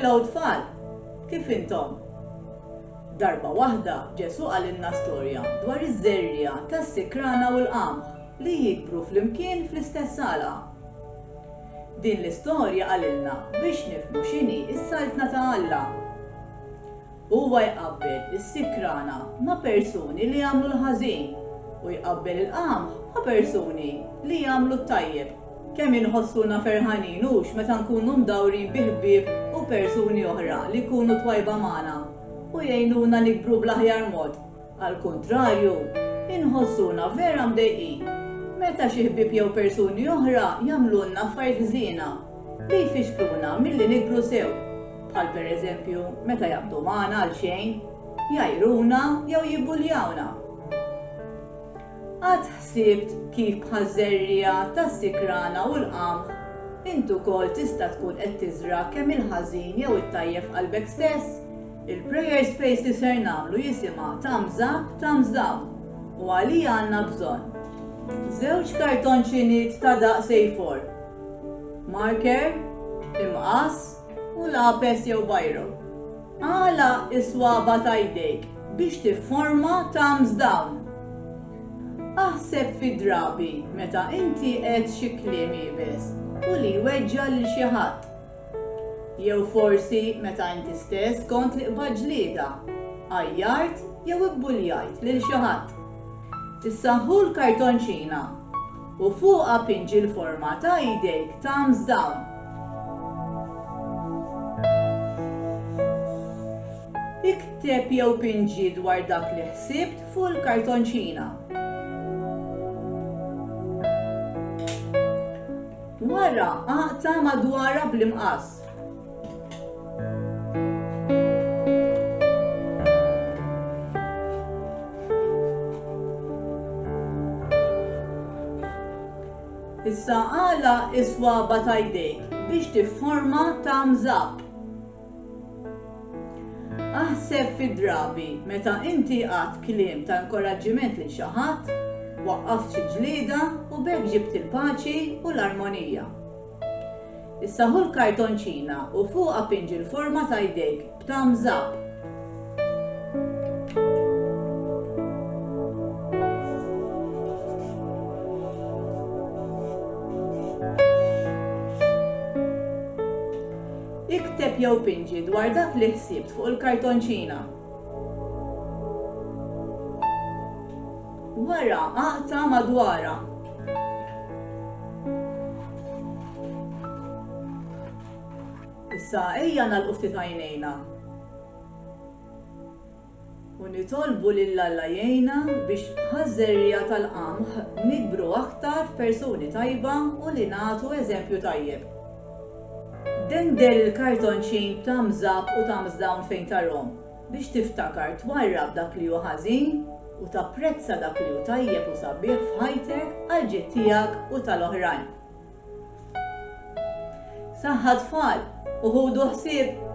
daw tfal, kif intom? Darba waħda Ġesu qalilna storja dwar iż-żerrija tas-sikrana u l-qamħ li jikbru flimkien fl-istess sala. Din l-istorja qalilna biex nifhmu x'inhi s-saltna ta' Alla. Huwa jqabbel is-sikrana ma' persuni li jagħmlu l-ħażin u jqabbel il-qamħ ma' persuni li jagħmlu t-tajjeb. Kemm inħossuna ferħanin hux meta nkunu mdawrin bi ħbieb u persuni oħra li jkunu twajba magħna u jgħinuna nikbru bl-aħjar mod. Għall-kuntrarju, inħossuna vera mdejqin meta xi ħbieb jew persuni oħra jagħmlulna affarijiet ħżiena li jfixkluna milli nikbru sew. Bħal pereżempju meta jaqbdu magħna għal xejn, jgħajruna jew jibbuljawna. Għad ħsibt kif bħaż-żerrija tas-sikrana u l-qamħ intu wkoll tista' tkun qed tiżra kemm il-ħażin jew it-tajjeb f'qalbek stess. Il-prayer space li ser nagħmlu jisimha thumbs up, thumbs down u għalija għandna bżonn żewġ kartonċiniet ta' daqs A4, marker, imqas u lapes jew bajro. Għala is-swaba ta' jdejk biex tifforma thumbs down. Aħseb fi drabi meta inti qed xi kliem ibes u li jweġġa' lil xi ħadd. Jew forsi meta inti stess kont li qbad ġlieda, għajjart jew ibbuljajt lil xi ħadd. Issaħħu l-kartonċina u fuqha pinġi l-forma ta' jdejk thumbs down. Ikteb jew pinġi dwar dak li ħsibt fuq il-kartonċina. Wara aqta' madwarha bl-imqas. Issa għala is-swaba ta' jdejk biex tifforma thumbs up. Aħseb fi drabi meta inti qatt kliem ta' inkoraġġiment lil xi ħadd, waqqaft xi ġlieda u b'hekk ġibt il-paċi u l-armonija. Issaħħu l-kartonċina u fuqha pinġi l-forma ta' jdejk b'thumbs up. Ikteb jew pinġi dwar dak li ħsibt fuq il-kartonċina. Wara aqta' madwarha. Issa ejja nagħlqu ftit għajnejna u nitolbu lil Alla jgħinna biex bħaż-żerrija tal-qamħ nikbru aktar f'persuni tajba u li nagħtu eżempju tajjeb. Dendel il-kartonċin thumbs up u thumbs down fejn tarhom biex tiftakar twarrab dak li hu ħażin u tapprezza dak li hu tajjeb u sabiħ f'ħajtek għal ġid tiegħek u tal-oħrajn. Saħħa tfal u ħudu ħsieb